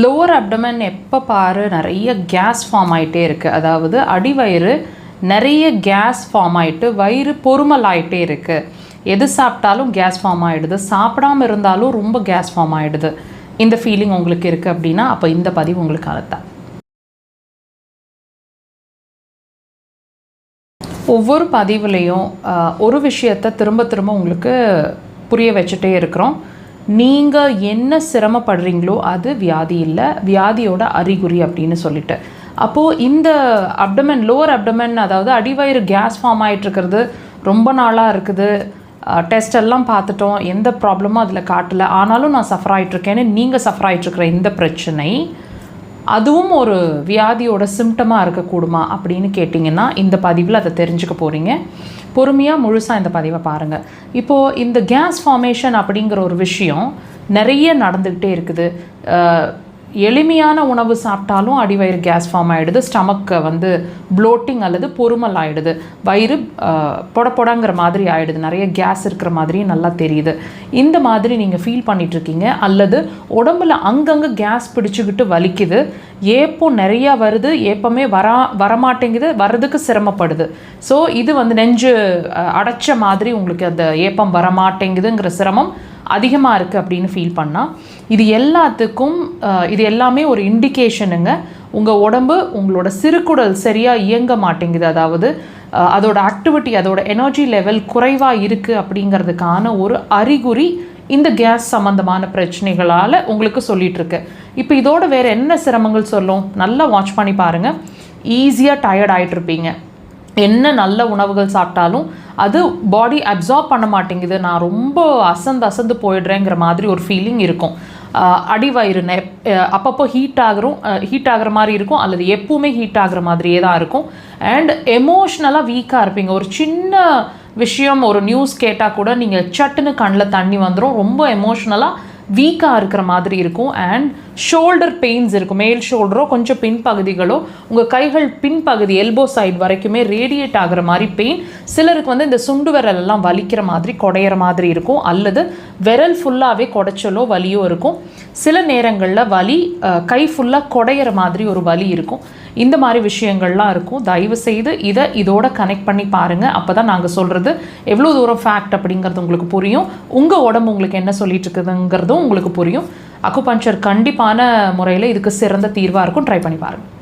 Lower abdomen எப்போ பாரு நிறைய கேஸ் ஃபார்ம் ஆகிட்டே இருக்குது. அதாவது அடிவயிறு நிறைய கேஸ் ஃபார்ம் ஆகிட்டு வயிறு பொறுமல் ஆகிட்டே இருக்குது. எது சாப்பிட்டாலும் கேஸ் ஃபார்ம் ஆகிடுது, சாப்பிடாமல் இருந்தாலும் ரொம்ப கேஸ் ஃபார்ம் ஆகிடுது. இந்த ஃபீலிங் உங்களுக்கு இருக்குது அப்படின்னா அப்போ இந்த பதிவு உங்களுக்காக தான். ஒவ்வொரு பதிவுலேயும் ஒரு விஷயத்தை திரும்ப திரும்ப உங்களுக்கு புரிய வச்சுட்டே இருக்கிறோம். நீங்கள் என்ன சிரமப்படுறீங்களோ அது வியாதி இல்லை, வியாதியோட அறிகுறி அப்படின்னு சொல்லிட்டு. அப்போது இந்த அப்டமன், லோவர் அப்டமன், அதாவது அடிவயிறு கேஸ் ஃபார்ம் ஆகிட்டுருக்கிறது ரொம்ப நாளாக இருக்குது. டெஸ்ட் எல்லாம் பார்த்துட்டோம், எந்த ப்ராப்ளமும் அதில் காட்டலை. ஆனாலும் நான் சஃபர் ஆகிட்ருக்கேன்னு நீங்கள் சஃபர் ஆகிட்ருக்கிற இந்த பிரச்சனை அதுவும் ஒரு வியாதியோட சிம்டமாக இருக்கக்கூடுமா அப்படின்னு கேட்டிங்கன்னா இந்த பதிவில் அதை தெரிஞ்சுக்க போகிறீங்க. பொறுமையாக முழுசாக இந்த பதிவை பாருங்கள். இப்போது இந்த கேஸ் ஃபார்மேஷன் அப்படிங்கிற ஒரு விஷயம் நிறைய நடந்துக்கிட்டே இருக்குது. எளிமையான உணவு சாப்பிட்டாலும் அடிவயிறு கேஸ் ஃபார்ம் ஆகிடுது, ஸ்டமக்கை ப்ளோட்டிங் அல்லது பொறுமல் ஆகிடுது, வயிறு பொடங்கிற மாதிரி ஆகிடுது, நிறைய கேஸ் இருக்கிற மாதிரியும் நல்லா தெரியுது. இந்த மாதிரி நீங்கள் ஃபீல் பண்ணிகிட்ருக்கீங்க, அல்லது உடம்புல அங்கங்கே கேஸ் பிடிச்சிக்கிட்டு வலிக்குது, ஏப்பம் நிறையா வருது, ஏப்பமே வரமாட்டேங்குது, வர்றதுக்கு சிரமப்படுது. ஸோ இது நெஞ்சு அடைச்ச மாதிரி உங்களுக்கு அந்த ஏப்பம் வரமாட்டேங்குதுங்கிற சிரமம் அதிகமாக இருக்குது அப்படின்னு ஃபீல் பண்ணால் இது எல்லாத்துக்கும் இது எல்லாமே ஒரு இண்டிகேஷனுங்க. உங்கள் உடம்பு, உங்களோட சிறுகுடல் சரியாக இயங்க மாட்டேங்குது, அதாவது அதோட ஆக்டிவிட்டி, அதோட எனர்ஜி லெவல் குறைவாக இருக்குது அப்படிங்கிறதுக்கான ஒரு அறிகுறி இந்த கேஸ் சம்மந்தமான பிரச்சனைகளால் உங்களுக்கு சொல்லிகிட்ருக்கு. இப்போ இதோட வேறு என்ன சிரமங்கள் சொல்லும், நல்லா வாட்ச் பண்ணி பாருங்கள். ஈஸியாக டயர்ட் ஆகிட்ருப்பீங்க. என்ன நல்ல உணவுகள் சாப்பிட்டாலும் அது பாடி அப்சார்ப் பண்ண மாட்டேங்குது, நான் ரொம்ப அசந்து போயிடுறேங்கிற மாதிரி ஒரு ஃபீலிங் இருக்கும். அடிவயிறு அப்பப்போ ஹீட் ஆகிற மாதிரி இருக்கும், அல்லது எப்பவுமே ஹீட் ஆகிற மாதிரியே தான் இருக்கும். அண்ட் எமோஷ்னலாக வீக்காக இருப்பீங்க. ஒரு சின்ன விஷயம், ஒரு நியூஸ் கேட்டால் கூட நீங்கள் சட்டுன்னு கண்ணில் தண்ணி வந்துடும், ரொம்ப எமோஷ்னலாக வீக்காக இருக்கிற மாதிரி இருக்கும். அண்ட் ஷோல்டர் பெயின்ஸ் இருக்கும், மேல் ஷோல்டரோ கொஞ்சம் பின்பகுதிகளோ, உங்கள் கைகள் பின்பகுதி எல்போ சைடு வரைக்குமே ரேடியேட் ஆகிற மாதிரி பெயின். சிலருக்கு இந்த சுண்டு விரல் எல்லாம் வலிக்கிற மாதிரி, குடையிற மாதிரி இருக்கும், அல்லது விரல் ஃபுல்லாகவே குடைச்சலோ வலியோ இருக்கும். சில நேரங்களில் வலி கை ஃபுல்லாக குடையிற மாதிரி ஒரு வலி இருக்கும். இந்த மாதிரி விஷயங்கள்லாம் இருக்கும். தயவு செய்து இதோட கனெக்ட் பண்ணி பாருங்கள். அப்போ தான் நாங்கள் சொல்கிறது எவ்வளோ தூரம் ஃபேக்ட் அப்படிங்கிறது உங்களுக்கு புரியும். உங்கள் உடம்பு உங்களுக்கு என்ன சொல்லிட்டு இருக்குதுங்கிறதும் உங்களுக்கு புரியும். அக்குபஞ்சர் கண்டிப்பான முறையில் இதுக்கு சிறந்த தீர்வாக இருக்கும். ட்ரை பண்ணி பாருங்கள்.